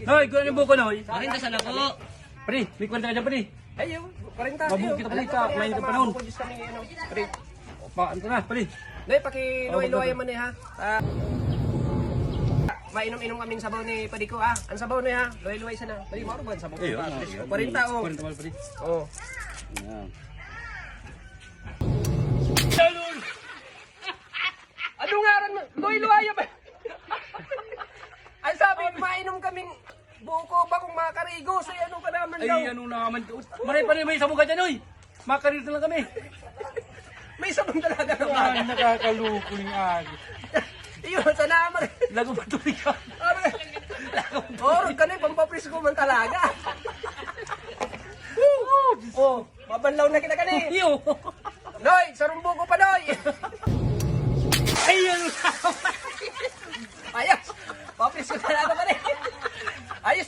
Noy, kuha ng buko, Noy. Marinda sana po. Pre, may kwenta ka dyan, pre. Ay, yung 40. Mabuti kita, pre, ka. Mainit pa noon. Pre. Ano na, pre. Noy, pakiluway-luway man eh ha. Mainom-inom kaming sabaw ni Padiko ha. Ang sabaw Noy ha. Luway-luway sana. Dali mo ba sabaw? 40 oh. 40 mal, pre. Oh. Yan. Ano nga rin? Luway-luway ba? Ang sabi, mainom kaming buko ba kung makarigos? Ay, ano ka naman daw? Ay, ano naman. Maray pa rin may sabog ka dyan, Noy. Makarito lang kami. May sabong talaga naman. Ay, nakakaloko yung agi. Iyon, sa naman. Lago pa tubig ka. Oh, ka na, pampapris ko man talaga. Oh, mabanlaw na kita ka na. Iyo. Noy, sarumbo ko pa, Noy. Ay, ano naman. Ayos. Papris ko talaga pa rin. Ayos